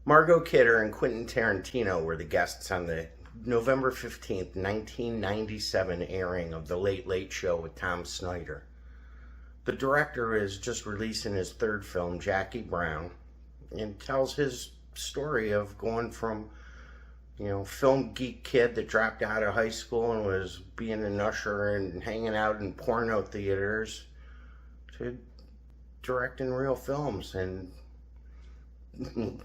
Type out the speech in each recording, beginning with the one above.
Margot Kidder and Quentin Tarantino were the guests on the November 15th, 1997 airing of The Late Late Show with Tom Snyder. The director is just releasing his third film, Jackie Brown, and tells his story of going from, film geek kid that dropped out of high school and was being an usher and hanging out in porno theaters to directing real films and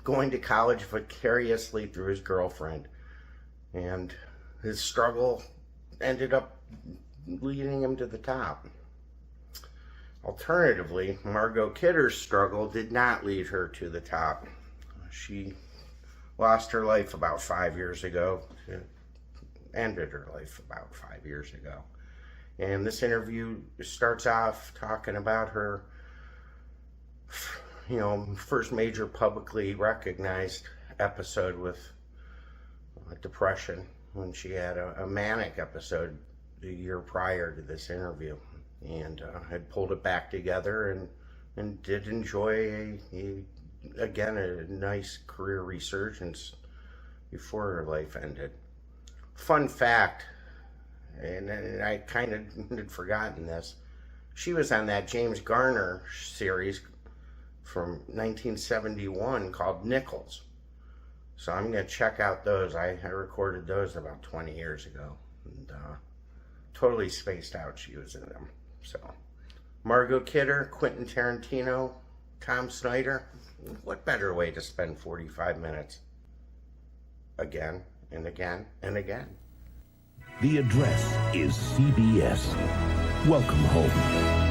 going to college vicariously through his girlfriend. And his struggle ended up leading him to the top. Alternatively, Margot Kidder's struggle did not lead her to the top. She lost her life about 5 years ago. She ended her life about 5 years ago. And this interview starts off talking about her, first major publicly recognized episode with depression, when she had a manic episode the year prior to this interview, and had pulled it back together and did enjoy a nice career resurgence before her life ended. Fun fact, and I kind of had forgotten this, she was on that James Garner series from 1971 called Nichols. So I'm going to check out those. I recorded those about 20 years ago. And totally spaced out she was in them. So, Margot Kidder, Quentin Tarantino, Tom Snyder. What better way to spend 45 minutes? Again and again and again. The address is CBS. Welcome home.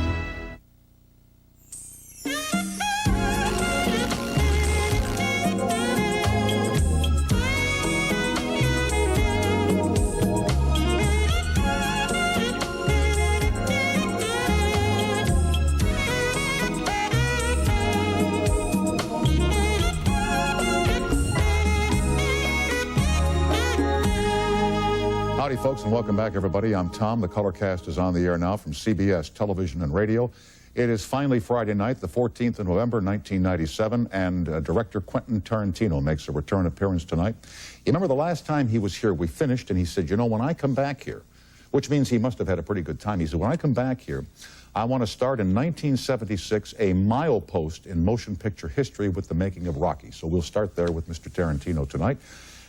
Howdy, folks, and welcome back, everybody. I'm Tom. The Colorcast is on the air now from CBS Television and Radio. It is finally Friday night, the 14th of November, 1997, and director Quentin Tarantino makes a return appearance tonight. You remember the last time he was here, we finished, and he said, when I come back here, which means he must have had a pretty good time. He said, when I come back here, I want to start in 1976 a milepost in motion picture history with the making of Rocky. So we'll start there with Mr. Tarantino tonight.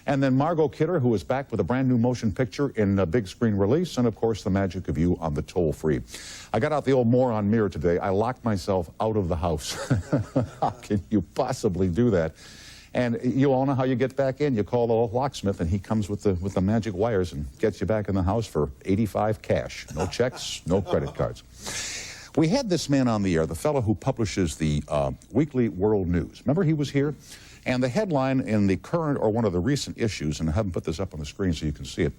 And then Margot Kidder, who is back with a brand new motion picture in a big screen release, and of course the magic of you on the toll-free. I got out the old moron mirror today. I locked myself out of the house. How can you possibly do that? And you all know how you get back in. You call the locksmith, and he comes with the magic wires and gets you back in the house for $85 cash. No checks, no credit cards. We had this man on the air, the fellow who publishes the Weekly World News. Remember he was here? And the headline in the current or one of the recent issues, and I haven't put this up on the screen so you can see it,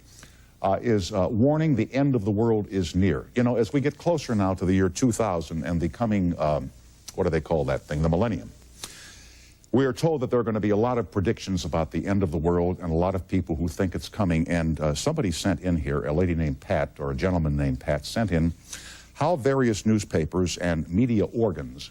is warning the end of the world is near. As we get closer now to the year 2000 and the coming, what do they call that thing, the millennium, we are told that there are going to be a lot of predictions about the end of the world and a lot of people who think it's coming. And somebody sent in here, a lady named Pat, or a gentleman named Pat, sent in how various newspapers and media organs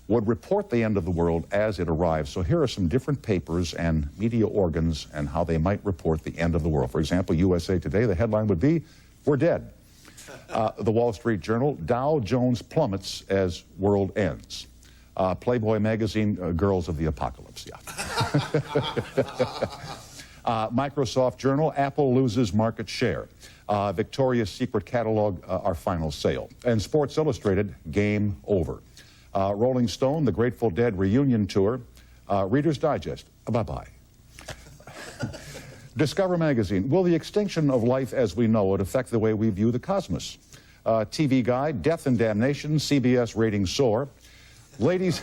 would report the end of the world as it arrives. So here are some different papers and media organs and how they might report the end of the world. For example, USA Today, the headline would be, "We're dead." The Wall Street Journal, "Dow Jones plummets as world ends." Playboy magazine, "Girls of the Apocalypse." Yeah. Microsoft Journal, "Apple loses market share." Victoria's Secret catalog, "Our final sale." And Sports Illustrated, "Game over." Rolling Stone, "The Grateful Dead reunion tour." Reader's Digest, "Bye-bye." Discover magazine, "Will the extinction of life as we know it affect the way we view the cosmos?" TV Guide, "Death and Damnation, CBS ratings soar." Ladies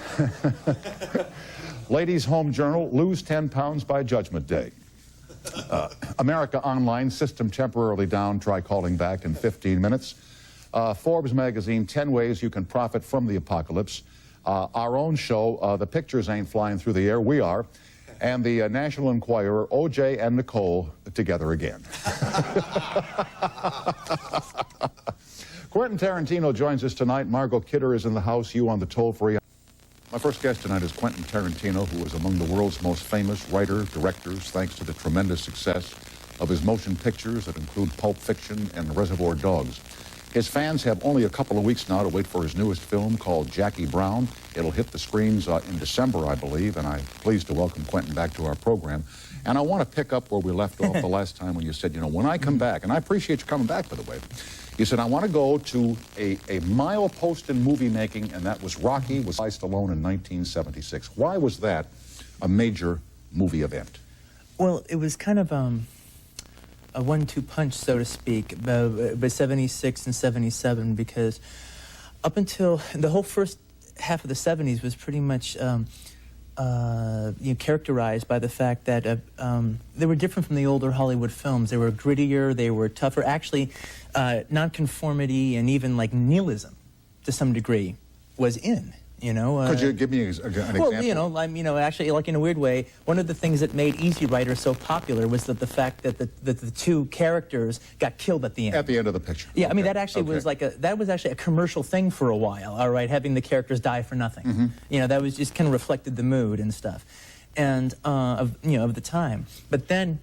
Home Journal, "Lose 10 pounds by Judgment Day." America Online, "System temporarily down, try calling back in 15 minutes. Forbes magazine, 10 ways you can profit from the apocalypse. Our own show, "The Pictures Ain't Flying Through the Air, We Are." And the National Enquirer, "OJ and Nicole together again." Quentin Tarantino joins us tonight. Margot Kidder is in the house. You on the toll-free. My first guest tonight is Quentin Tarantino, who is among the world's most famous writers, directors, thanks to the tremendous success of his motion pictures that include Pulp Fiction and Reservoir Dogs. His fans have only a couple of weeks now to wait for his newest film called Jackie Brown. It'll hit the screens in December, I believe, and I'm pleased to welcome Quentin back to our program. And I want to pick up where we left off the last time when you said, you know, when I come back, and I appreciate you coming back, by the way, you said, I want to go to a milepost in movie making, and that was Rocky, was Sliced Alone in 1976. Why was that a major movie event? Well, it was kind of a 1-2 punch, so to speak, by 76 and 77, because up until the whole first half of the 70s was pretty much characterized by the fact that they were different from the older Hollywood films. They were grittier, they were tougher. Actually, nonconformity and even like nihilism, to some degree, was in. You know, could you give me an example? Well, actually, like in a weird way, one of the things that made Easy Rider so popular was that the fact that the two characters got killed at the end. At the end of the picture. Yeah, okay. I mean that actually was like that was actually a commercial thing for a while. All right, having the characters die for nothing. Mm-hmm. You know, that was just kind of reflected the mood and stuff, and of the time. But then,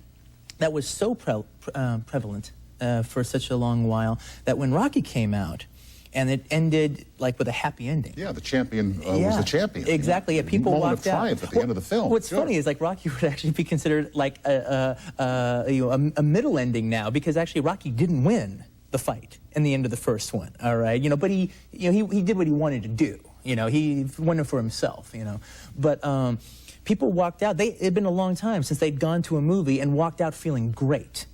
that was so prevalent for such a long while that when Rocky came out. And it ended like with a happy ending. Yeah, the champion was the champion. Exactly. Yeah, people moment walked of triumph out at the end of the film. What's funny is like Rocky would actually be considered like a middle ending now, because actually Rocky didn't win the fight in the end of the first one. All right, but he did what he wanted to do. He won it for himself. But people walked out. It had been a long time since they'd gone to a movie and walked out feeling great.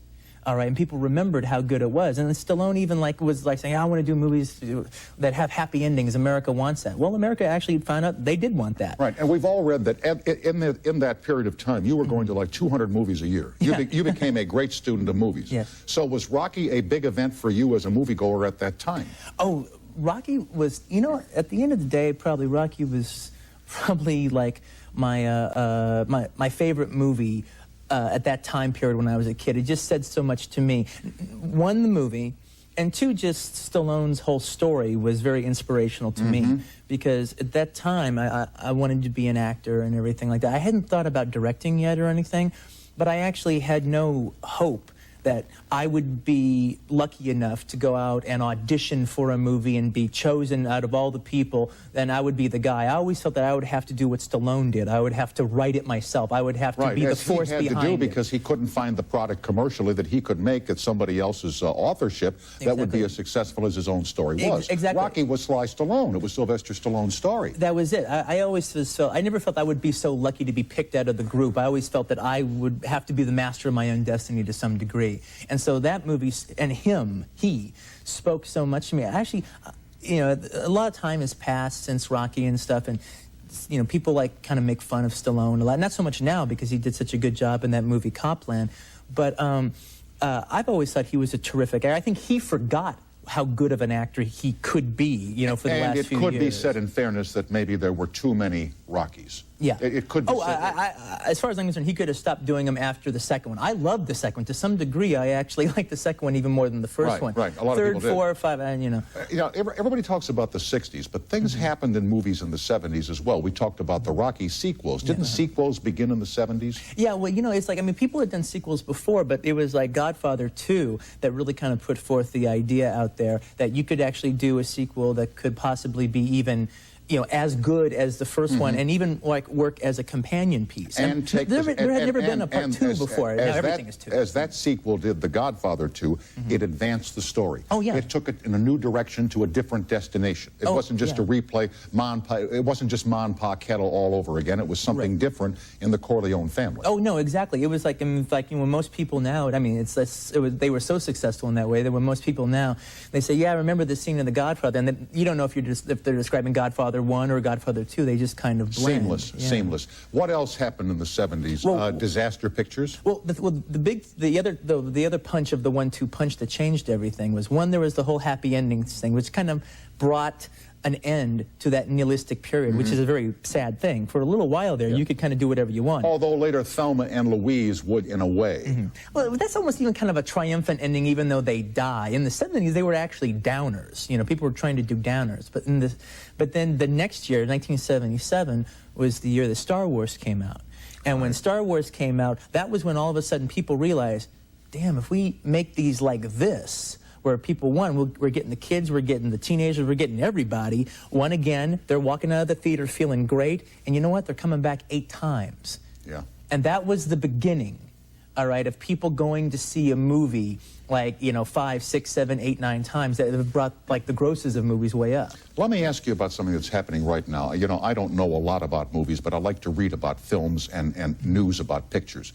All right, and people remembered how good it was. And then Stallone even was saying, I want to do movies that have happy endings. America wants that. Well, America actually found out they did want that. Right, and we've all read that in that period of time, you were going to like 200 movies a year. You became a great student of movies. Yes. So was Rocky a big event for you as a moviegoer at that time? Oh, Rocky was, at the end of the day, probably Rocky was probably like my favorite movie at that time period when I was a kid. It just said so much to me. One, the movie, and two, just Stallone's whole story was very inspirational to me, because at that time I wanted to be an actor and everything like that. I hadn't thought about directing yet or anything, but I actually had no hope that I would be lucky enough to go out and audition for a movie and be chosen out of all the people, then I would be the guy. I always felt that I would have to do what Stallone did. I would have to write it myself. I would have to be the force behind it. He had to do because he couldn't find the product commercially that he could make at somebody else's authorship that would be as successful as his own story was. Exactly. Rocky was Sly Stallone. It was Sylvester Stallone's story. That was it. I never felt I would be so lucky to be picked out of the group. I always felt that I would have to be the master of my own destiny to some degree. And so that movie, and he spoke so much to me. Actually, a lot of time has passed since Rocky and stuff, and people kind of make fun of Stallone a lot. Not so much now because he did such a good job in that movie Copland, but I've always thought he was a terrific actor. I think he forgot how good of an actor he could be, for the last few years. And it could be said in fairness that maybe there were too many Rockies. Yeah. It could be said. As far as I'm concerned, he could have stopped doing them after the second one. I loved the second one. To some degree, I actually like the second one even more than the first one. Right, a lot Third, of people did. 4, 5, everybody talks about the 60s, but things happened in movies in the 70s as well. We talked about the Rocky sequels. Didn't sequels begin in the 70s? Yeah, well, it's like, people had done sequels before, but it was like Godfather 2 that really kind of put forth the idea out there that you could actually do a sequel that could possibly be even as good as the first one, and even work as a companion piece. And there had never been a part 2 before. Now everything is 2. As that sequel did The Godfather 2, it advanced the story. Oh, yeah. It took it in a new direction to a different destination. It wasn't just a replay, it wasn't just Ma and Pa Kettle all over again. It was something different in the Corleone family. Oh, no, exactly. It was like, when most people now, they were so successful in that way that when most people now, they say, yeah, I remember this scene in The Godfather, and then you don't know if they're describing Godfather 1 or Godfather 2, they just kind of blend. Seamless. What else happened in the 70s? Disaster pictures? Well, the other punch of the 1-2 punch that changed everything was, one, there was the whole happy endings thing, which kind of brought an end to that nihilistic period, which is a very sad thing. For a little while there, you could kind of do whatever you want. Although later Thelma and Louise would, in a way. Well, that's almost even kind of a triumphant ending, even though they die. In the 70s, they were actually downers. You know, people were trying to do downers. But then the next year, 1977, was the year that Star Wars came out. And when Star Wars came out, that was when all of a sudden people realized, damn, if we make these like this, where people, we're getting the kids, we're getting the teenagers, we're getting everybody. One, again, they're walking out of the theater feeling great, and you know what? They're coming back 8 times. Yeah. And that was the beginning, all right, of people going to see a movie like, 5, 6, 7, 8, 9 times. That have brought, like, the grosses of movies way up. Let me ask you about something that's happening right now. You know, I don't know a lot about movies, but I like to read about films and news about pictures.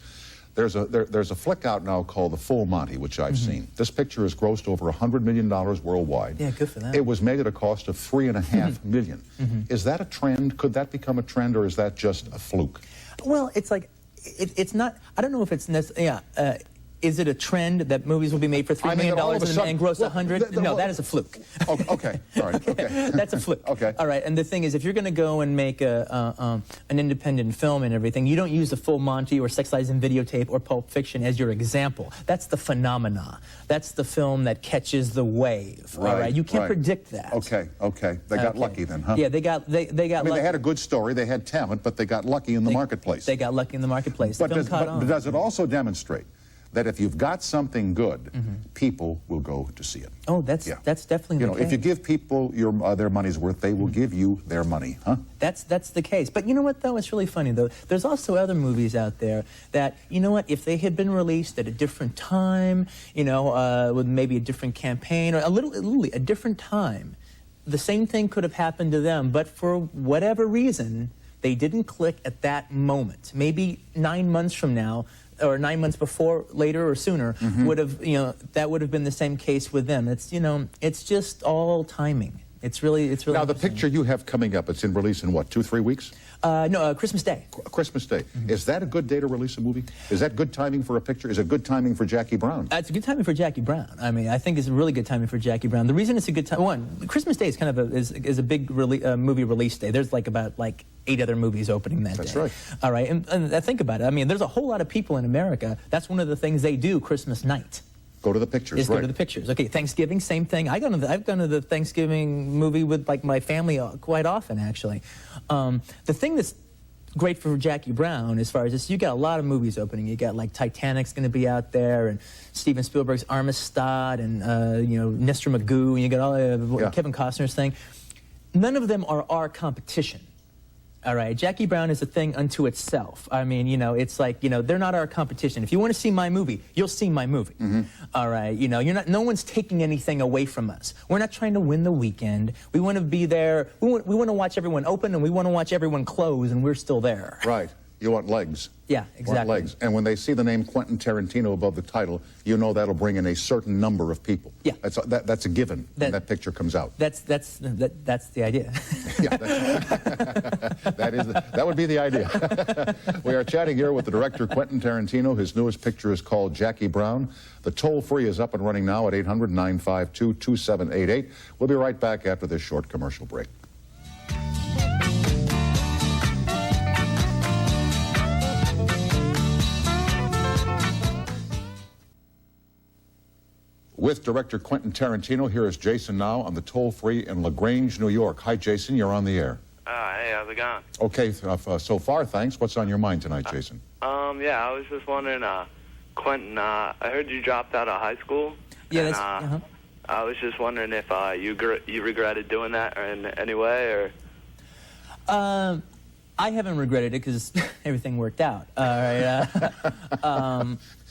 There's a flick out now called The Full Monty, which I've seen. This picture has grossed over $100 million worldwide. Yeah, good for them. It was made at a cost of $3.5 million. Is that a trend? Could that become a trend, or is that just a fluke? Well, it's like, it's not, I don't know if it's necessarily, is it a trend that movies will be made for $3 million and gross 100? No, that is a fluke. Oh, okay, all right, okay. That's a fluke. Okay. All right, and the thing is, if you're going to go and make an independent film and everything, you don't use the Full Monty or Sex, Lies, and Videotape or Pulp Fiction as your example. That's the phenomena. That's the film that catches the wave. Right, all right, you can't right. predict that. Okay. They got lucky then, huh? Yeah, they got lucky. They had a good story, they had talent, but they got lucky in the marketplace. They got lucky in the marketplace. But The film caught on. does it also demonstrate that if you've got something good, people will go to see it? Oh, that's definitely the case. If you give people their money's worth, they will give you their money, huh? That's the case. But you know what, though? It's really funny, though. There's also other movies out there that, you know what, if they had been released at a different time, with maybe a different campaign, or literally a different time, the same thing could have happened to them. But for whatever reason, they didn't click at that moment. Maybe 9 months from now, or 9 months before, later, or sooner, would have, that would have been the same case with them. It's, it's just all timing. It's really Now, the picture you have coming up, it's in release in what, 2-3 weeks? No, Christmas Day. Christmas Day. Is that a good day to release a movie? Is that good timing for a picture? Is it good timing for Jackie Brown? It's a good timing for Jackie Brown. I mean, I think it's a really good timing for Jackie Brown. The reason it's a good time, one, Christmas Day is kind of a big movie release day. There's about 8 other movies opening that day. That's right. All right, and think about it. I mean, there's a whole lot of people in America. That's one of the things they do Christmas night. Go to the pictures, Go to the pictures. Okay, Thanksgiving, same thing. I've gone to the Thanksgiving movie with my family quite often, actually. The thing that's great for Jackie Brown, as far as this, you got a lot of movies opening. You got Titanic's going to be out there, and Steven Spielberg's Armistead, and Nestor Magoo, and you got all Kevin Costner's thing. None of them are our competition. All right, Jackie Brown is a thing unto itself. I mean, it's like, they're not our competition. If you want to see my movie, you'll see my movie. All right, no one's taking anything away from us. We're not trying to win the weekend. We want to be there. We want to watch everyone open, and we want to watch everyone close, and we're still there. Right. You want legs. Yeah, You exactly. want legs. And when they see the name Quentin Tarantino above the title, you know that'll bring in a certain number of people. Yeah. That's a given when that picture comes out. That's the idea. Yeah, that would be the idea. We are chatting here with the director, Quentin Tarantino. His newest picture is called Jackie Brown. The toll-free is up and running now at 800-952-2788. We'll be right back after this short commercial break. With director Quentin Tarantino, here is Jason now on the toll-free in LaGrange, New York. Hi, Jason. You're on the air. Hey, how's it going? Okay, so far, thanks. What's on your mind tonight, Jason? Yeah, I was just wondering, Quentin, I heard you dropped out of high school. Yeah, and, that's... I was just wondering if you regretted doing that in any way, or... I haven't regretted it because everything worked out. All right. I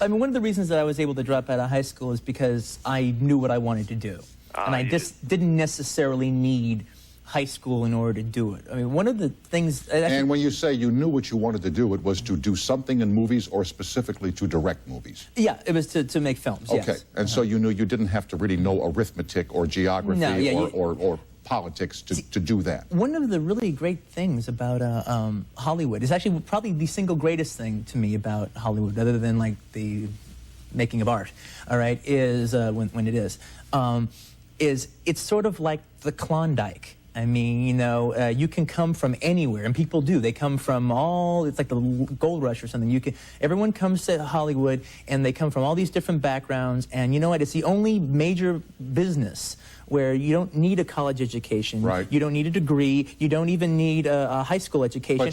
mean, one of the reasons that I was able to drop out of high school is because I knew what I wanted to do. And I just didn't necessarily need high school in order to do it. I mean, one of the things... And when you say you knew what you wanted to do, it was to do something in movies or specifically to direct movies? Yeah, it was to make films, Okay, yes. and so you knew you didn't have to really know arithmetic or geography or politics to do that. One of the really great things about Hollywood is actually probably the single greatest thing to me about Hollywood, other than the making of art, all right, is when it is it's sort of like the Klondike I mean, you know, you can come from anywhere, and people do. They come from it's like the gold rush or something. Everyone comes to Hollywood, and they come from all these different backgrounds, and you know what? It's the only major business where you don't need a college education. Right. You don't need a degree. You don't even need a high school education.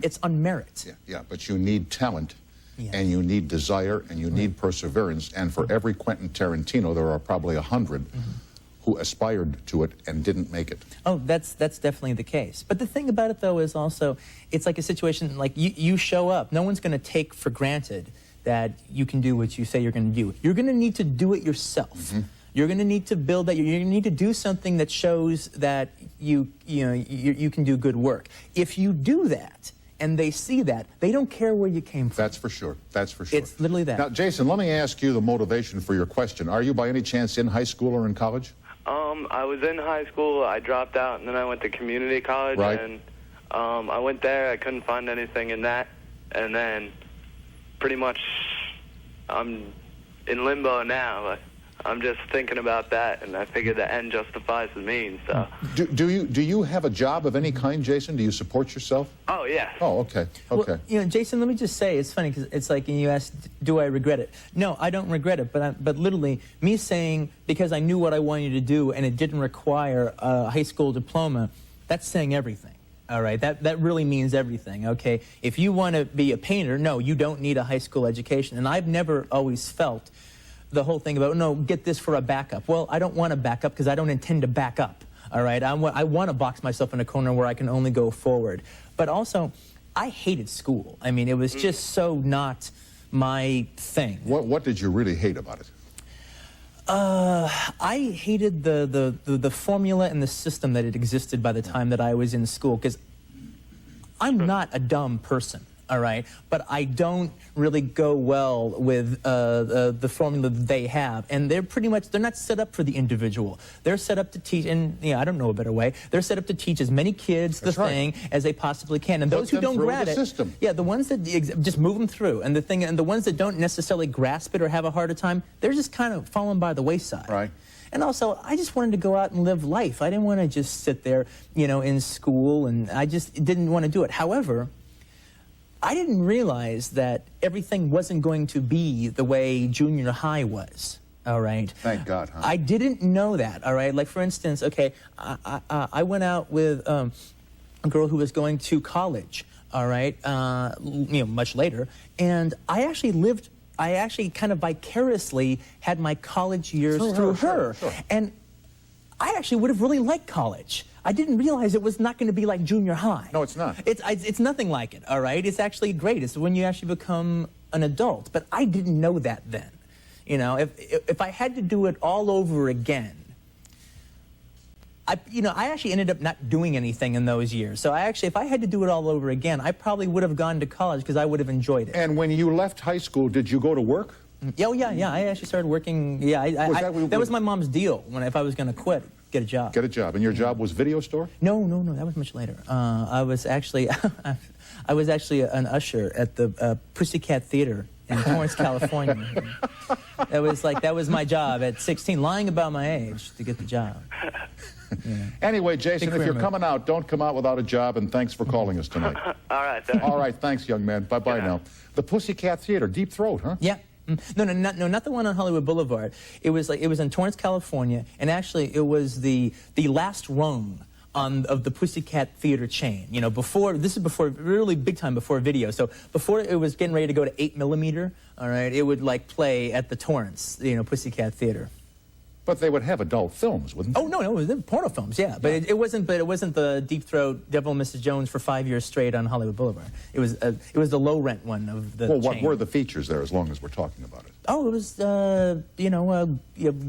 It's on merit. Yeah, but you need talent. Yes. And you need desire, and you need perseverance. And for every Quentin Tarantino, there are probably 100 who aspired to it and didn't make it. Oh, that's definitely the case. But the thing about it, though, is also, it's like a situation, like you show up. No one's going to take for granted that you can do what you say you're going to do. You're going to need to do it yourself. You're going to need to build that. You're going to need to do something that shows that you can do good work. If you do that, and they see that, they don't care where you came from. That's for sure. That's for sure. It's literally that. Now, Jason, let me ask you the motivation for your question. Are you by any chance in high school or in college? I was in high school. I dropped out, and then I went to community college. Right. And I went there. I couldn't find anything in that. And then pretty much I'm in limbo now. I'm just thinking about that, and I figured the end justifies the means. So. Do you have a job of any kind, Jason? Do you support yourself? Oh, yeah. Oh, okay. Okay. Well, you know, Jason, let me just say, it's funny because it's like you asked, do I regret it? No, I don't regret it. But literally, me saying because I knew what I wanted to do and it didn't require a high school diploma, that's saying everything. All right, that really means everything. Okay, if you want to be a painter, no, you don't need a high school education. And I've never always felt the whole thing about, no, get this for a backup. Well, I don't want a backup because I don't intend to back up, all right? I want to box myself in a corner where I can only go forward. But also, I hated school. I mean, it was just so not my thing. What did you really hate about it? I hated the formula and the system that it existed by the time that I was in school, because I'm not a dumb person. All right, but I don't really go well with the formula that they have, and they're not set up for the individual. They're set up to teach, and I don't know a better way. They're set up to teach as many kids the thing as they possibly can, and those who don't grasp it, yeah, the ones that just move them through, and the ones that don't necessarily grasp it or have a harder time, they're just kind of falling by the wayside. Right. And also, I just wanted to go out and live life. I didn't want to just sit there, in school, and I just didn't want to do it. However, I didn't realize that everything wasn't going to be the way junior high was, all right? Thank God, huh? I didn't know that, all right? Like, for instance, okay, I went out with a girl who was going to college, all right, much later, and I actually kind of vicariously had my college years through her. Sure. And I actually would have really liked college. I didn't realize it was not going to be like junior high. No, it's not. It's nothing like it, all right? It's actually great. It's when you actually become an adult. But I didn't know that then. If I had to do it all over again, I actually ended up not doing anything in those years. So if I had to do it all over again, I probably would have gone to college because I would have enjoyed it. And when you left high school, did you go to work? Oh, yeah. I actually started working. Yeah, that was my mom's deal. If I was going to quit, get a job. Get a job. And your job was video store? No. That was much later. I was actually an usher at the Pussycat Theater in Torrance, California. That was my job at 16, lying about my age to get the job. Yeah. Anyway, Jason, if you're coming out, don't come out without a job, and thanks for calling us tonight. All right, thanks. All right, thanks, young man. Bye-bye now. The Pussycat Theater, Deep Throat, huh? Yeah. No, not the one on Hollywood Boulevard. It was in Torrance, California, and actually it was the last rung of the Pussycat Theater chain. This is before, really big time before video. So before it was getting ready to go to 8mm, all right, it would play at the Torrance, Pussycat Theater. But they would have adult films, wouldn't they? Oh, no, it was porno films, yeah. But it wasn't the Deep Throat Devil and Mrs. Jones for 5 years straight on Hollywood Boulevard. It was the low rent one of the Well, what chain. were the features there, as long as we're talking about it? Oh, it was,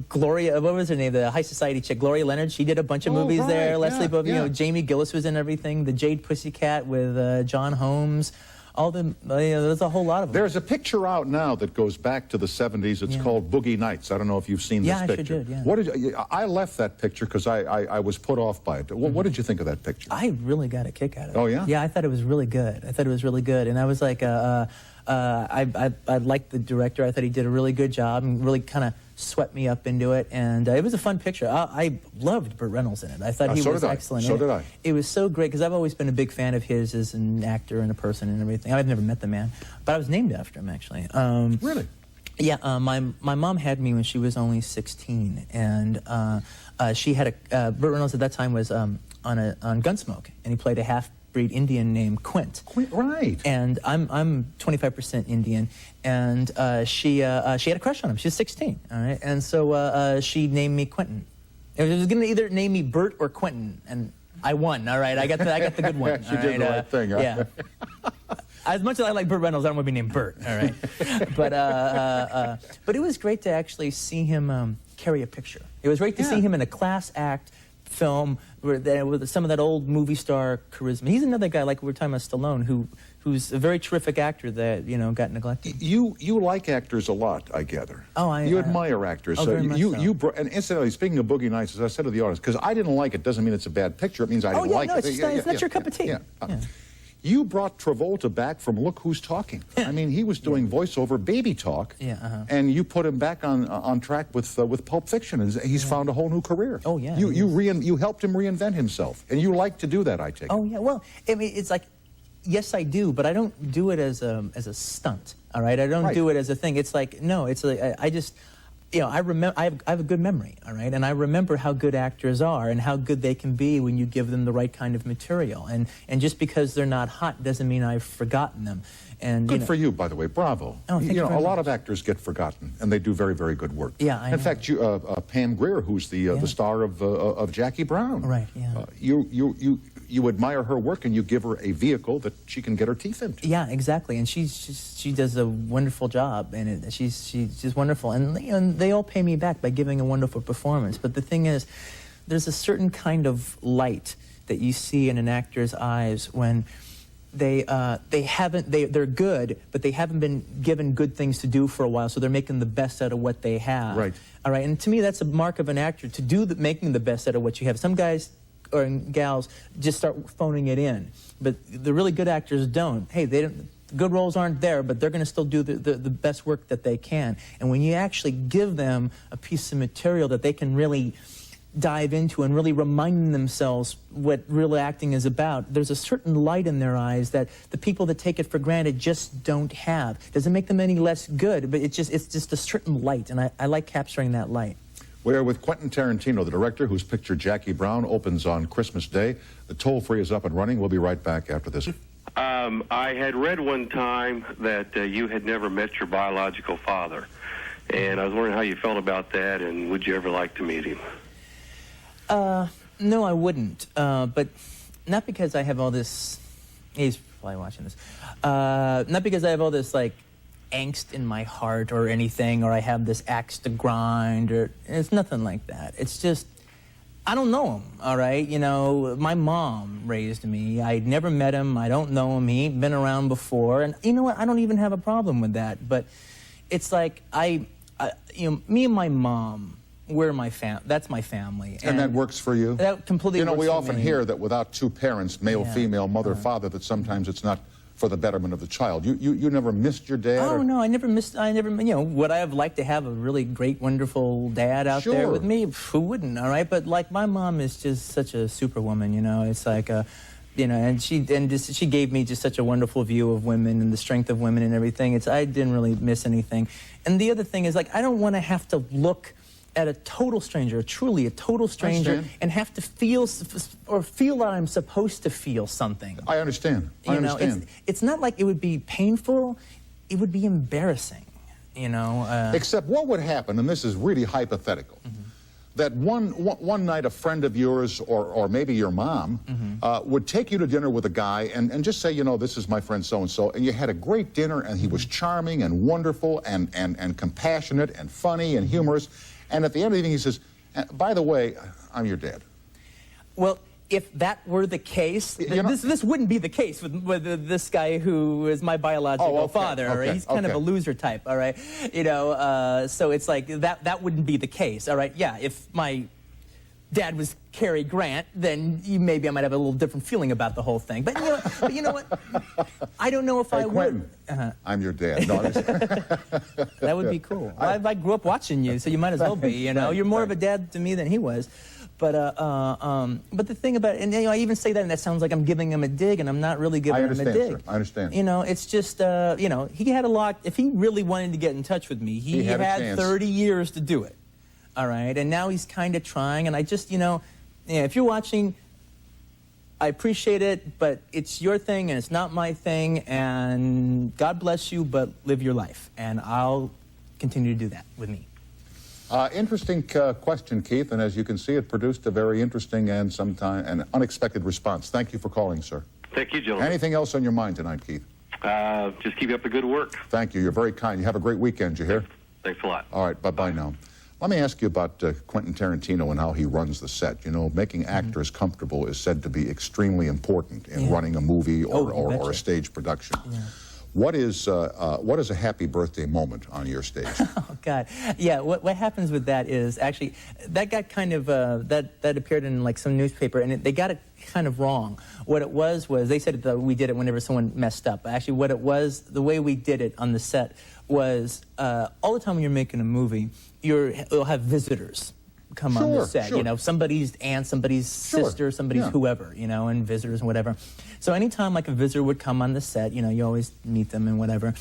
Gloria, what was her name? The high society chick, Gloria Leonard. She did a bunch of movies there. Leslie Bowden, Jamie Gillis was in everything. The Jade Pussycat with John Holmes. There's a whole lot of them. There's a picture out now that goes back to the 70s. It's called Boogie Nights. I don't know if you've seen this picture. Yeah, I sure did, yeah. I left that picture because I was put off by it. What did you think of that picture? I really got a kick out of it. Oh, yeah? Yeah, I thought it was really good. And I was like, I liked the director. I thought he did a really good job and really kind of swept me up into it. And it was a fun picture. I loved Burt Reynolds in it. I thought he was excellent. So did I. It was so great because I've always been a big fan of his as an actor and a person and everything. I've never met the man, but I was named after him, actually. Really? Yeah, my mom had me when she was only 16, and she had Burt Reynolds at that time was on Gunsmoke, and he played a half-breed Indian named Quint. Right. And I'm 25% Indian, and she had a crush on him. She was 16, all right, and so she named me Quentin. It was going to either name me Burt or Quentin, and I won. All right, I got the good one. She did the right thing. Huh? Yeah. As much as I like Burt Reynolds, I don't want to be named Burt, all right? But it was great to actually see him carry a picture. It was great to see him in a class act film with some of that old movie star charisma. He's another guy, like we were talking about Stallone, who's a very terrific actor that, got neglected. You like actors a lot, I gather. Oh, you admire actors. Oh, very much so. And incidentally, speaking of Boogie Nights, as I said to the audience, because I didn't like it doesn't mean it's a bad picture. It means I didn't like it. It's not your cup of tea. Yeah. You brought Travolta back from Look Who's Talking. I mean, he was doing voiceover baby talk, and you put him back on track with Pulp Fiction, and he's found a whole new career. Oh, yeah. You helped him reinvent himself, and you like to do that, I take it. Oh, yeah. Well, I mean, it's like, yes, I do, but I don't do it as a stunt, all right? I don't do it as a thing. It's like, no, it's like, I just... I remember. I have a good memory, all right, and I remember how good actors are and how good they can be when you give them the right kind of material. And just because they're not hot doesn't mean I've forgotten them. And good for you, by the way. Bravo. Oh, thank you very a lot much. of actors get forgotten, and they do very, very good work. Yeah, I know. In fact, Pam Grier, who's the star of Jackie Brown. Right. Yeah. You admire her work, and you give her a vehicle that she can get her teeth into. Yeah, exactly. And she does a wonderful job, and she's wonderful. And they all pay me back by giving a wonderful performance. But the thing is, there's a certain kind of light that you see in an actor's eyes when they're good, but they haven't been given good things to do for a while, so they're making the best out of what they have. Right. All right. And to me, that's a mark of an actor, to do making the best out of what you have. Some guys or gals just start phoning it in, but the really good actors don't. Hey, they don't. Good roles aren't there, but they're going to still do the best work that they can. And when you actually give them a piece of material that they can really dive into and really remind themselves what real acting is about, there's a certain light in their eyes that the people that take it for granted just don't have. Doesn't make them any less good, but it's just a certain light, and I like capturing that light. We are with Quentin Tarantino, the director whose picture Jackie Brown opens on Christmas Day. The toll-free is up and running. We'll be right back after this. I had read one time that you had never met your biological father, and I was wondering how you felt about that, and would you ever like to meet him? No, I wouldn't, but not because I have all this... He's probably watching this. Not because I have all this, like, angst in my heart or anything, or I have this axe to grind, or it's nothing like that. It's just, I don't know him, all right? My mom raised me. I'd never met him. I don't know him. He ain't been around before. And you know what? I don't even have a problem with that. But it's like, me and my mom, that's my family. And that works for you? That completely works for me. We often hear that without two parents, male, female, mother, father, that sometimes it's not for the betterment of the child. You never missed your dad? Oh, no, I never, would I have liked to have a really great, wonderful dad out there with me? Who wouldn't, all right? But, like, my mom is just such a superwoman, It's like, and she gave me just such a wonderful view of women and the strength of women and everything. I didn't really miss anything. And the other thing is, like, I don't want to have to look at a total stranger, truly a total stranger, and have to feel that I'm supposed to feel something. I understand. It's not like it would be painful, it would be embarrassing, Except what would happen, and this is really hypothetical, that one night a friend of yours, or maybe your mom, would take you to dinner with a guy and just say, this is my friend so-and-so, and you had a great dinner, and he was charming and wonderful and compassionate and funny and humorous. And at the end of the evening, he says, by the way, I'm your dad. Well, if that were the case, this wouldn't be the case with this guy who is my biological father. All right? He's kind of a loser type, all right? So it's like that wouldn't be the case, all right? Yeah, if my Dad was Cary Grant, then maybe I might have a little different feeling about the whole thing. But you know what? I don't know if I Quentin, would. I'm your dad. No, That would be cool. I grew up watching you, so you might as well be. You're more of a dad to me than he was. But the thing about it, and I even say that, and that sounds like I'm giving him a dig, and I'm not really giving him a dig. Sir. I understand. It's just, he had a lot. If he really wanted to get in touch with me, he had 30 years to do it. All right, and now he's kind of trying, and I just, if you're watching, I appreciate it, but it's your thing, and it's not my thing, and God bless you, but live your life, and I'll continue to do that with me. Interesting question, Keith, and as you can see, it produced a very interesting and sometimes an unexpected response. Thank you for calling, sir. Thank you, gentlemen. Anything else on your mind tonight, Keith? Just keep up the good work. Thank you. You're very kind. You have a great weekend, you hear? Thanks a lot. All right, bye-bye now. Let me ask you about Quentin Tarantino and how he runs the set. Making actors comfortable is said to be extremely important in running a movie or a stage production. Yeah. What is a happy birthday moment on your stage? Oh God, yeah. What happens with that is actually that got kind of that appeared in like some newspaper, and they got it kind of wrong. What it was they said that we did it whenever someone messed up. Actually, what it was, the way we did it on the set was all the time when you're making a movie, you'll have visitors come on the set. Sure. Somebody's aunt, somebody's sister, somebody's whoever, and visitors and whatever. So anytime like a visitor would come on the set, you always meet them and whatever.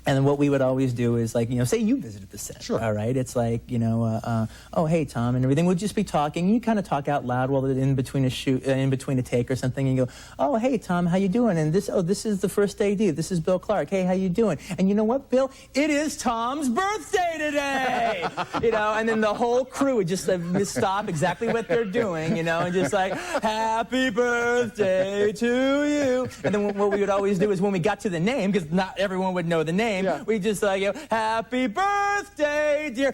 And then what we would always do is like, say you visited the set, all right? It's like, oh, hey, Tom, and everything. We'll just be talking. You kind of talk out loud while in between a shoot, in between a take or something, and you go, oh, hey, Tom, how you doing? And this is the first AD. This is Bill Clark. Hey, how you doing? And you know what, Bill? It is Tom's birthday today. And then the whole crew would just stop exactly what they're doing, and just like, happy birthday to you. And then what we would always do is when we got to the name, because not everyone would know the name, we just like, happy birthday, dear.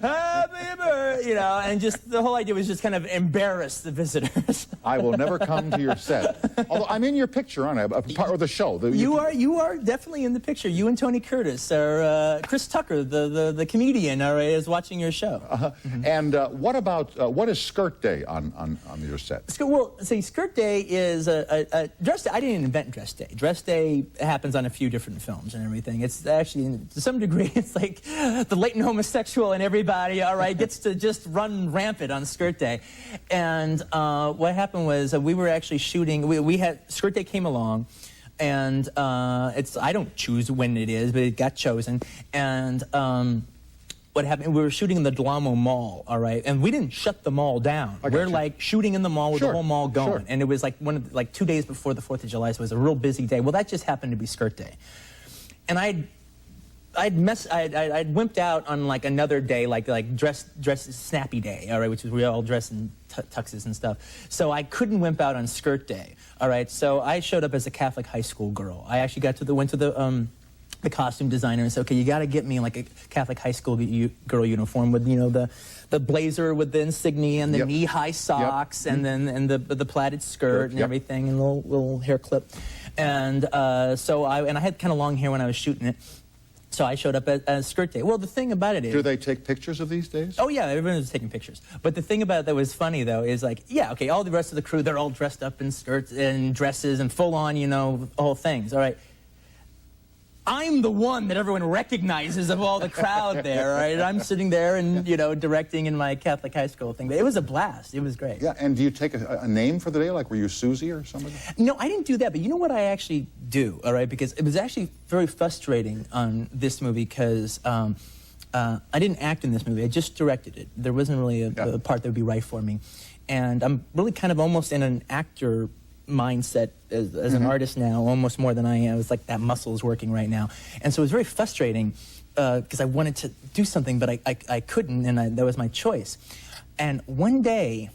Happy birthday, and just the whole idea was just kind of embarrass the visitors. I will never come to your set. Although I'm in your picture, aren't I? A part of the show. You are definitely in the picture. You and Tony Curtis, or Chris Tucker, the comedian, is watching your show. And what is Skirt Day on your set? Well, see, Skirt Day is a dress day. I didn't invent Dress Day. Dress Day happens on a few different films and everything. It's actually, to some degree, it's like the latent homosexual and everybody, gets to just run rampant on Skirt Day. And what happened was we were actually shooting, we had, Skirt Day came along, and I don't choose when it is, but it got chosen. And what happened, we were shooting in the Delamo Mall, and we didn't shut the mall down. We're like shooting in the mall with the whole mall going. And it was like 2 days before the 4th of July, so it was a real busy day. Well, that just happened to be Skirt Day. And I'd wimped out on like another day, like dress snappy day, which is we all dress in tuxes and stuff. So I couldn't wimp out on Skirt Day, So I showed up as a Catholic high school girl. I actually went to the costume designer and said, okay, you got to get me like a Catholic high school girl uniform with the blazer with the insignia and the knee-high socks and then the plaited skirt and everything and little hair clip. And so I had kind of long hair when I was shooting it. So I showed up as Skirt Day. Well, the thing about it is... Do they take pictures of these days? Oh, yeah, everyone was taking pictures. But the thing about it that was funny, though, is like, all the rest of the crew, they're all dressed up in skirts and dresses and full-on, all things, I'm the one that everyone recognizes of all the crowd there, I'm sitting there and, directing in my Catholic high school thing. But it was a blast. It was great. Yeah, and do you take a name for the day? Like, were you Susie or somebody? No, I didn't do that. But you know what I actually do, Because it was actually very frustrating on this movie because I didn't act in this movie. I just directed it. There wasn't really a part that would be right for me. And I'm really kind of almost in an actor mindset as an artist now, almost more than I am. It's like that muscle is working right now. And so it was very frustrating because I wanted to do something, but I couldn't, and that was my choice. And one day,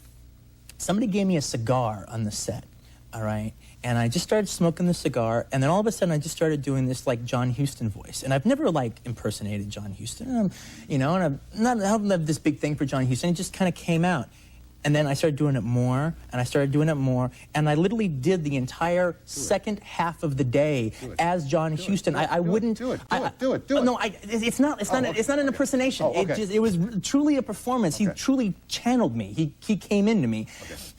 somebody gave me a cigar on the set, And I just started smoking the cigar, and then all of a sudden I just started doing this like John Huston voice. And I've never like impersonated John Huston, and I don't have this big thing for John Huston. It just kind of came out. And then I started doing it more, and I started doing it more, and I literally did the entire second half of the day as John Huston. I wouldn't do it. No, it's not an impersonation. Oh, okay. It was truly a performance. He truly channeled me. He came into me,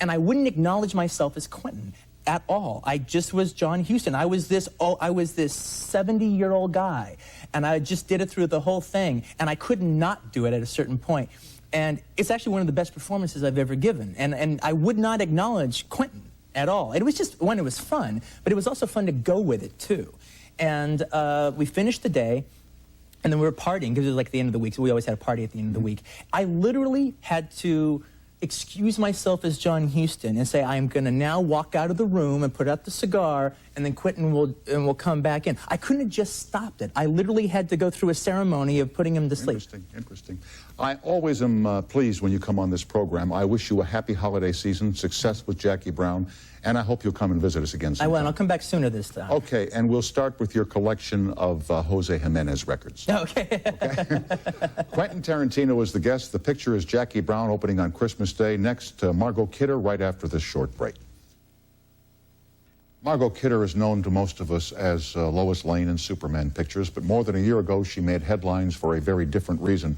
and I wouldn't acknowledge myself as Quentin at all. I just was John Huston. I was this 70-year-old guy, and I just did it through the whole thing, and I could not do it at a certain point. And it's actually one of the best performances I've ever given. And I would not acknowledge Quentin at all. It was just, one, it was fun, but it was also fun to go with it, too. And we finished the day, and then we were partying, because it was like the end of the week, so we always had a party at the end of the week. I literally had to excuse myself as John Huston and say, I'm going to now walk out of the room and put out the cigar, and then Quentin will come back in. I couldn't have just stopped it. I literally had to go through a ceremony of putting him to sleep. Interesting. I always am pleased when you come on this program. I wish you a happy holiday season, success with Jackie Brown, and I hope you'll come and visit us again sometime. I will, and I'll come back sooner this time. Okay, and we'll start with your collection of Jose Jimenez records. Okay. Quentin Tarantino is the guest. The picture is Jackie Brown opening on Christmas Day. Next, Margot Kidder right after this short break. Margot Kidder is known to most of us as Lois Lane in Superman pictures, but more than a year ago, she made headlines for a very different reason.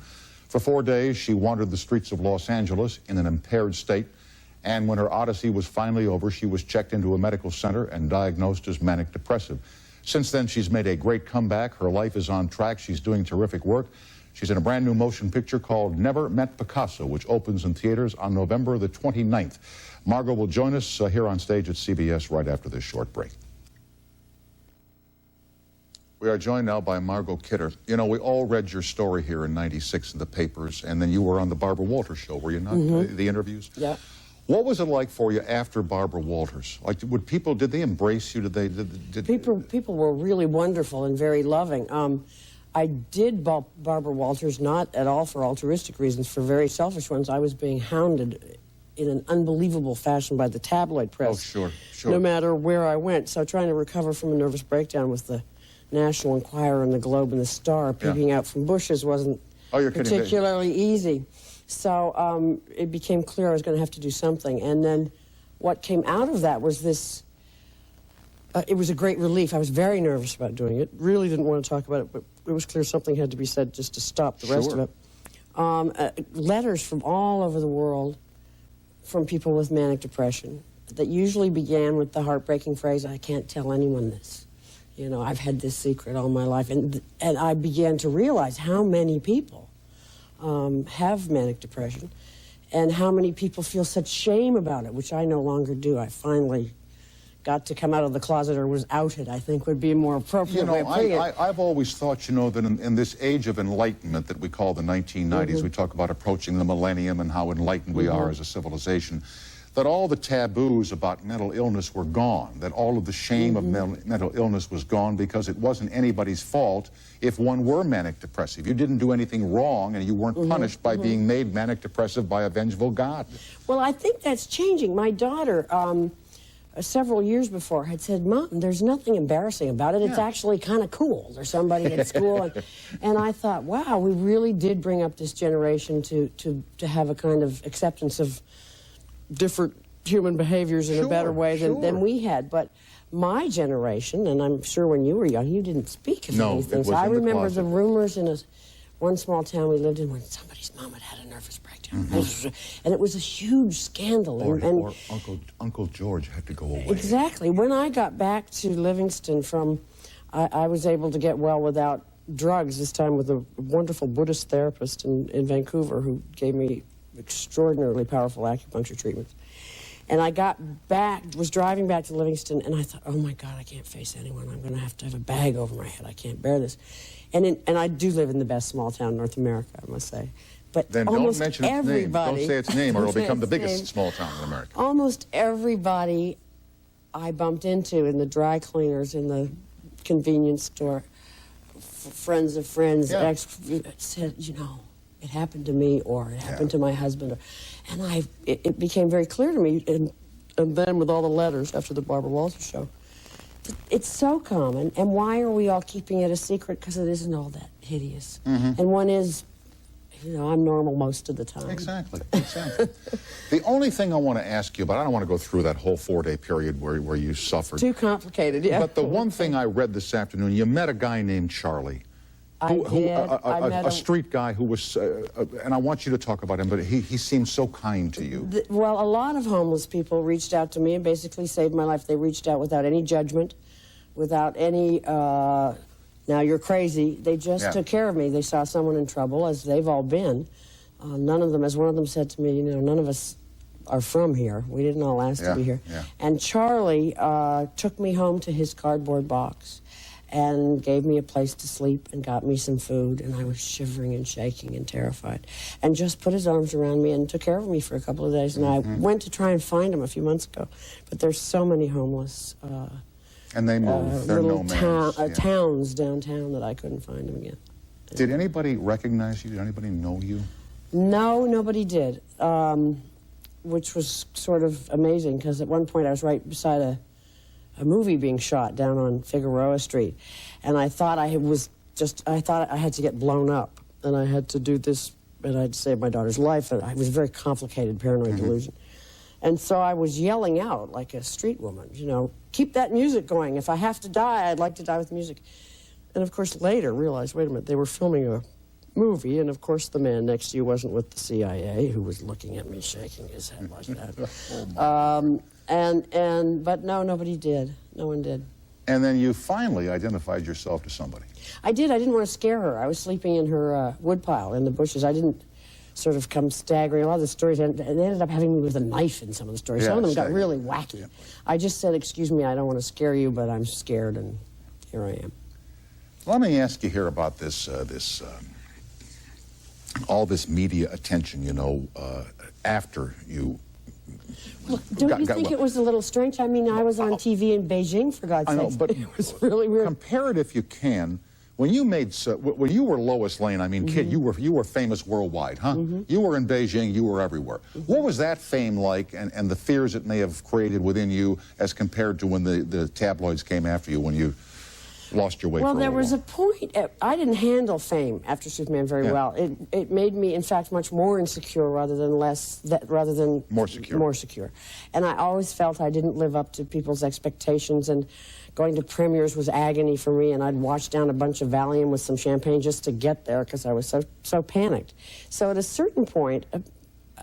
For 4 days, she wandered the streets of Los Angeles in an impaired state, and when her odyssey was finally over, she was checked into a medical center and diagnosed as manic depressive. Since then, she's made a great comeback. Her life is on track. She's doing terrific work. She's in a brand new motion picture called Never Met Picasso, which opens in theaters on November the 29th. Margot will join us here on stage at CBS right after this short break. We are joined now by Margot Kidder. You know, we all read your story here in '96 in the papers, and then you were on the Barbara Walters show, were you not? The interviews? Yeah. What was it like for you after Barbara Walters? Like, did they embrace you? People were really wonderful and very loving. I did Barbara Walters not at all for altruistic reasons, for very selfish ones. I was being hounded in an unbelievable fashion by the tabloid press. Oh, sure. No matter where I went. So trying to recover from a nervous breakdown with the National Enquirer and the Globe and the Star peeping out from bushes wasn't particularly easy. So it became clear I was going to have to do something. And then what came out of that was this, it was a great relief. I was very nervous about doing it, really didn't want to talk about it, but it was clear something had to be said just to stop the rest of it. Letters from all over the world from people with manic depression that usually began with the heartbreaking phrase, I can't tell anyone this. You know, I've had this secret all my life. And I began to realize how many people have manic depression and how many people feel such shame about it, which I no longer do. I finally got to come out of the closet, or was outed, I think would be a more appropriate way of putting it. I've always thought, you know, that in this age of enlightenment that we call the 1990s, we talk about approaching the millennium and how enlightened we are as a civilization, that all the taboos about mental illness were gone, that all of the shame of mental illness was gone because it wasn't anybody's fault if one were manic depressive. You didn't do anything wrong, and you weren't punished by being made manic depressive by a vengeful God. Well, I think that's changing. My daughter, several years before, had said, Mom, there's nothing embarrassing about it. It's actually kind of cool. There's somebody at school. And I thought, wow, we really did bring up this generation to have a kind of acceptance of different human behaviors in a better way than we had. But my generation, and I'm sure when you were young, you didn't speak of anything. So I remember the rumors in one small town we lived in when somebody's mom had a nervous breakdown. And it was a huge scandal. Or Uncle George had to go away. Exactly. When I got back to Livingston I was able to get well without drugs, this time with a wonderful Buddhist therapist in Vancouver who gave me extraordinarily powerful acupuncture treatments. And I got back, was driving back to Livingston, and I thought, oh my God, I can't face anyone. I'm going to have a bag over my head. I can't bear this. And I do live in the best small town in North America, I must say. But then almost don't mention its name. Don't say its name, or it'll become the biggest small town in America. Almost everybody I bumped into in the dry cleaners, in the convenience store, friends of friends, said, you know, it happened to me, or it happened to my husband. And it became very clear to me, and then with all the letters after the Barbara Walters show, it's so common. And why are we all keeping it a secret? Because it isn't all that hideous. And one is I'm normal most of the time. Exactly, exactly. The only thing I want to ask you about, I don't want to go through that whole 4-day period where you suffered. Too complicated, yeah. But the one thing I read this afternoon, you met a guy named Charlie. A street guy who was, and I want you to talk about him, but he seemed so kind to you. Well, a lot of homeless people reached out to me and basically saved my life. They reached out without any judgment, without any, now you're crazy. They just took care of me. They saw someone in trouble, as they've all been. None of them, as one of them said to me, none of us are from here. We didn't all ask to be here. Yeah. And Charlie took me home to his cardboard box and gave me a place to sleep and got me some food, and I was shivering and shaking and terrified, and just put his arms around me and took care of me for a couple of days. And I went to try and find him a few months ago, but there's so many homeless and they move. They're little nomads. towns downtown that I couldn't find him again. Did anybody recognize you? Did anybody know you? No, nobody did, which was sort of amazing, because at one point I was right beside a movie being shot down on Figueroa Street, and I thought I thought I had to get blown up, and I had to do this, and I'd save my daughter's life, and it was a very complicated paranoid delusion. And so I was yelling out like a street woman, keep that music going. If I have to die, I'd like to die with music. And of course later realized, wait a minute, they were filming a movie, and of course the man next to you wasn't with the CIA, who was looking at me shaking his head like that. But no, nobody did. No one did. And then you finally identified yourself to somebody. I did. I didn't want to scare her. I was sleeping in her woodpile in the bushes. I didn't sort of come staggering. A lot of the stories, and they ended up having me with a knife in some of the stories. Some of them got really wacky. Yeah. I just said, excuse me, I don't want to scare you, but I'm scared, and here I am. Let me ask you here about this, all this media attention, after you... Look, don't you think it was a little strange? I mean, I was on TV in Beijing, for God's sake. I know, but it was really weird. Compare it if you can. When you were Lois Lane, I mean, kid, you were famous worldwide, huh? You were in Beijing, you were everywhere. What was that fame like, and the fears it may have created within you as compared to when the tabloids came after you, when you lost your way? Well, there was a point. I didn't handle fame after Superman very well. It made me, in fact, much more insecure rather than more secure. More secure. And I always felt I didn't live up to people's expectations, and going to premieres was agony for me, and I'd wash down a bunch of Valium with some champagne just to get there because I was so panicked. So at a certain point,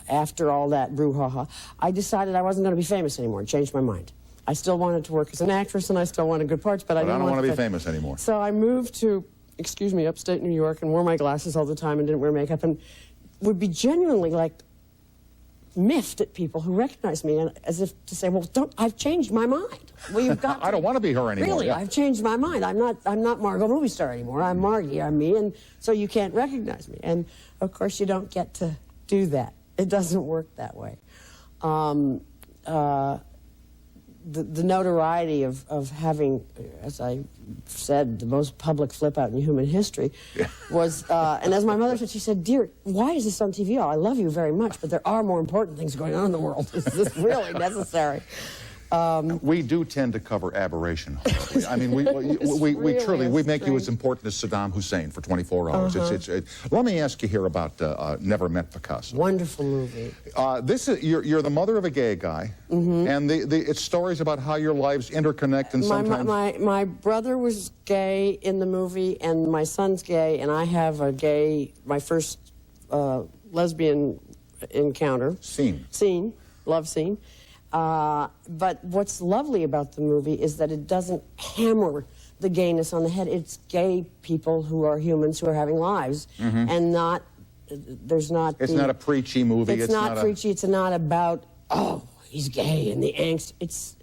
after all that brouhaha, I decided I wasn't going to be famous anymore and changed my mind. I still wanted to work as an actress, and I still wanted good parts, but I didn't want to be famous anymore. So I moved to, upstate New York, and wore my glasses all the time and didn't wear makeup, and would be genuinely like miffed at people who recognized me, and as if to say, well, I've changed my mind. Well, you've got to. I don't want to be her anymore. Really, I've changed my mind. I'm not Margot movie star anymore. I'm Margie. I'm me, and so you can't recognize me. And of course, you don't get to do that. It doesn't work that way. The notoriety of having, as I said, the most public flip out in human history was, and as my mother said, she said, dear, why is this on TV? Oh, I love you very much, but there are more important things going on in the world. Is this really necessary? We do tend to cover aberration horribly. I mean, we truly make you as important as Saddam Hussein for 24 hours. Let me ask you here about Never Met Picasso. Wonderful movie. You're the mother of a gay guy, and it's stories about how your lives interconnect, and sometimes... My brother was gay in the movie, and my son's gay, and I have my first lesbian encounter. Love scene. But what's lovely about the movie is that it doesn't hammer the gayness on the head. It's gay people who are humans who are having lives, and there's not... It's not a preachy movie. It's not preachy. It's not about, oh, he's gay and the angst. It's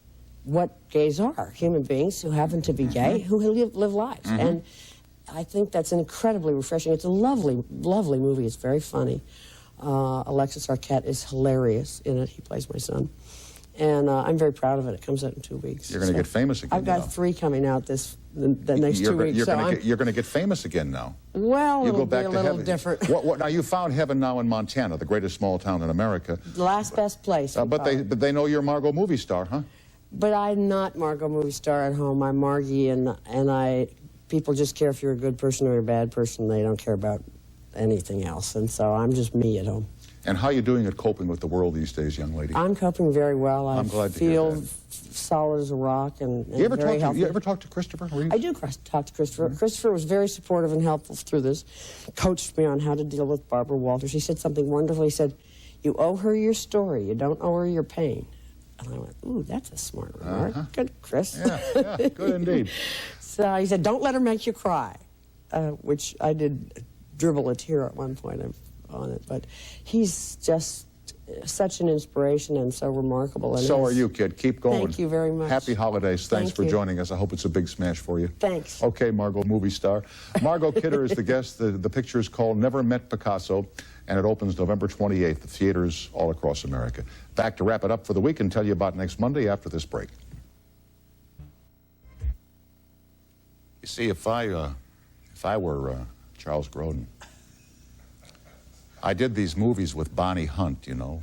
what gays are, human beings who happen to be gay, who live lives. And I think that's incredibly refreshing. It's a lovely, lovely movie. It's very funny. Alexis Arquette is hilarious in it. He plays my son. And I'm very proud of it. It comes out in 2 weeks. You're going to get famous again. I've got 3 coming out the next 2 weeks. You're going to get famous again now. Well, it'll be a little different. Now you found heaven now in Montana, the greatest small town in America. The last best place. But they know you're Margot movie star, huh? But I'm not Margot movie star at home. I'm Margie, and people just care if you're a good person or a bad person. They don't care about anything else. And so I'm just me at home. And how are you doing at coping with the world these days, young lady? I'm coping very well. I'm glad to hear that. Solid as a rock and You ever very healthy. You ever talk to Christopher? I do talk to Christopher. Christopher was very supportive and helpful through this, coached me on how to deal with Barbara Walters. He said something wonderful. He said, you owe her your story. You don't owe her your pain. And I went, ooh, that's a smart remark. Good, Chris. Yeah, good indeed. So he said, don't let her make you cry, which I did dribble a tear at one point on it. But he's just such an inspiration and so remarkable. And so are you, kid. Keep going. Thank you very much. Happy holidays. Thanks for joining us. I hope it's a big smash for you. Thanks. Okay, Margot, movie star. Margot Kidder is the guest. The picture is called Never Met Picasso, and it opens November 28th at theaters all across America. Back to wrap it up for the week and tell you about next Monday after this break. You see, if I were Charles Grodin, I did these movies with Bonnie Hunt, you know,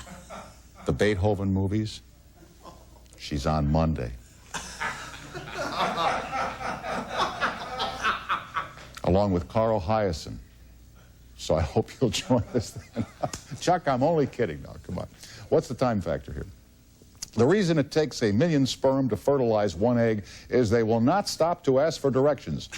the Beethoven movies. She's on Monday. Along with Carl Hyacin. So I hope you'll join us then. Chuck, I'm only kidding now. Come on. What's the time factor here? The reason it takes 1 million sperm to fertilize 1 egg is they will not stop to ask for directions.